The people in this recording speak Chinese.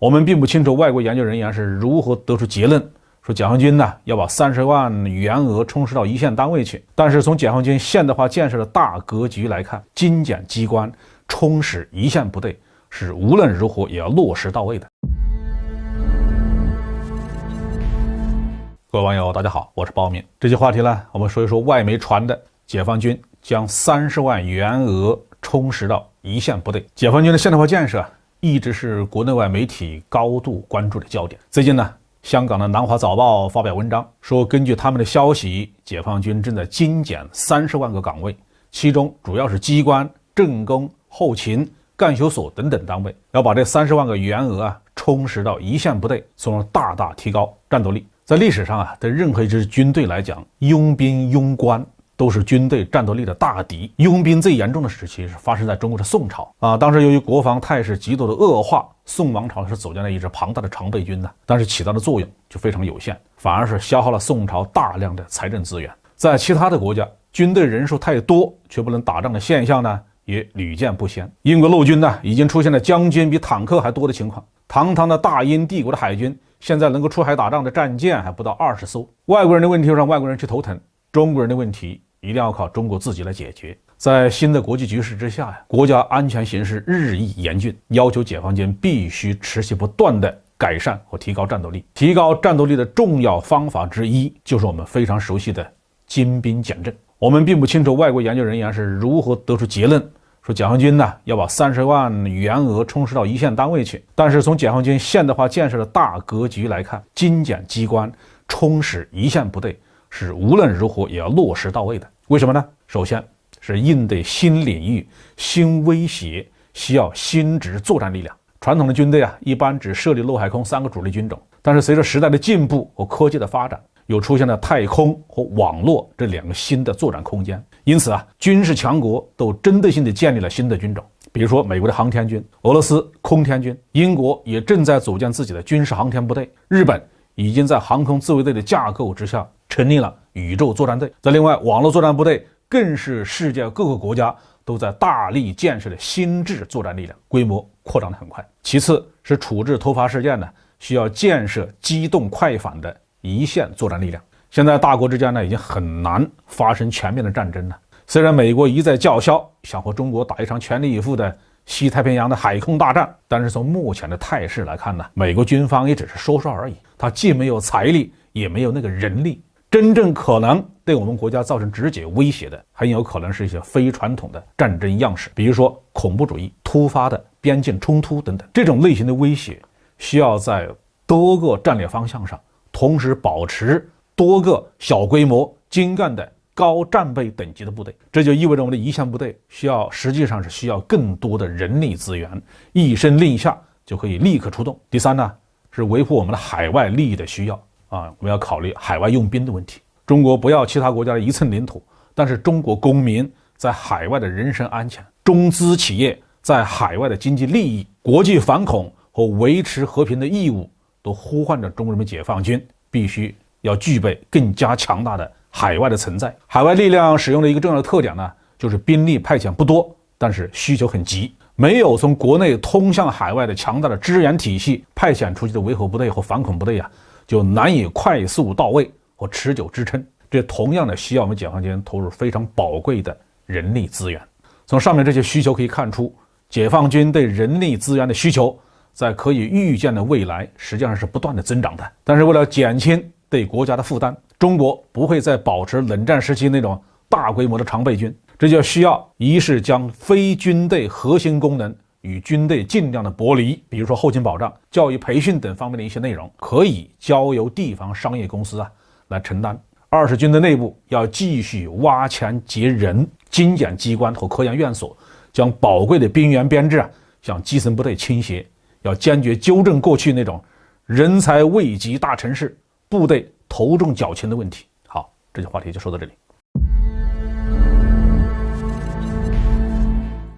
我们并不清楚外国研究人员是如何得出结论，说解放军呢要把30万员额充实到一线单位去。但是从解放军现代化建设的大格局来看，精简机关、充实一线部队是无论如何也要落实到位的。各位网友大家好，我是包明。这期话题呢，我们说一说外媒传的解放军将30万员额充实到一线部队。解放军的现代化建设一直是国内外媒体高度关注的焦点。最近呢，香港的南华早报发表文章说，根据他们的消息，解放军正在精简30万个岗位，其中主要是机关、政工、后勤、干休所等等单位，要把这30万个员额充实到一线部队，从而大大提高战斗力。在历史上对任何一支军队来讲，拥兵拥官都是军队战斗力的大敌。拥兵最严重的时期是发生在中国的宋朝当时由于国防态势极度的恶化，宋王朝是组建了一支庞大的常备军但是起到的作用就非常有限，反而是消耗了宋朝大量的财政资源。在其他的国家，军队人数太多却不能打仗的现象也屡见不鲜。英国陆军已经出现了将军比坦克还多的情况，堂堂的大英帝国的海军现在能够出海打仗的战舰还不到20艘。外国人的问题就让外国人去头疼，中国人的问题一定要靠中国自己来解决。在新的国际局势之下国家安全形势日益严峻，要求解放军必须持续不断的改善和提高战斗力。提高战斗力的重要方法之一就是我们非常熟悉的精兵简政。我们并不清楚外国研究人员是如何得出结论，说解放军呢要把30万员额充实到一线单位去。但是从解放军现代化建设的大格局来看，精简机关、充实一线部队是无论如何也要落实到位的。为什么呢？首先是应对新领域、新威胁，需要新质作战力量。传统的军队一般只设立陆海空3个主力军种，但是随着时代的进步和科技的发展，又出现了太空和网络这2个新的作战空间。因此军事强国都针对性地建立了新的军种，比如说美国的航天军、俄罗斯空天军，英国也正在组建自己的军事航天部队，日本已经在航空自卫队的架构之下成立了宇宙作战队。在另外，网络作战部队更是世界各个国家都在大力建设的新质作战力量，规模扩张得很快。其次是处置突发事件需要建设机动快反的一线作战力量。现在大国之间已经很难发生全面的战争了。虽然美国一再叫嚣想和中国打一场全力以赴的西太平洋的海空大战，但是从目前的态势来看美国军方也只是说说而已，他既没有财力也没有那个人力。真正可能对我们国家造成直接威胁的，很有可能是一些非传统的战争样式，比如说恐怖主义、突发的边境冲突等等。这种类型的威胁需要在多个战略方向上同时保持多个小规模精干的高战备等级的部队，这就意味着我们的一线部队实际上是需要更多的人力资源，一声令下就可以立刻出动。第三是维护我们的海外利益的需要我们要考虑海外用兵的问题。中国不要其他国家的一寸领土，但是中国公民在海外的人身安全，中资企业在海外的经济利益，国际反恐和维持和平的义务，都呼唤着中国人民解放军必须要具备更加强大的海外的存在。海外力量使用的一个重要的特点就是兵力派遣不多，但是需求很急。没有从国内通向海外的强大的支援体系，派遣出去的维和部队和反恐部队就难以快速到位和持久支撑。这同样的需要我们解放军投入非常宝贵的人力资源。从上面这些需求可以看出，解放军对人力资源的需求在可以预见的未来实际上是不断的增长的。但是为了减轻对国家的负担，中国不会再保持冷战时期那种大规模的常备军，这就需要一是将非军队核心功能与军队尽量的剥离，比如说后勤保障、教育培训等方面的一些内容可以交由地方商业公司来承担。二是军队内部要继续挖钱结人，精简机关和科研院所，将宝贵的兵员编制向基层部队倾斜，要坚决纠正过去那种人才位极大城市、部队头重脚轻的问题。好，这期话题就说到这里。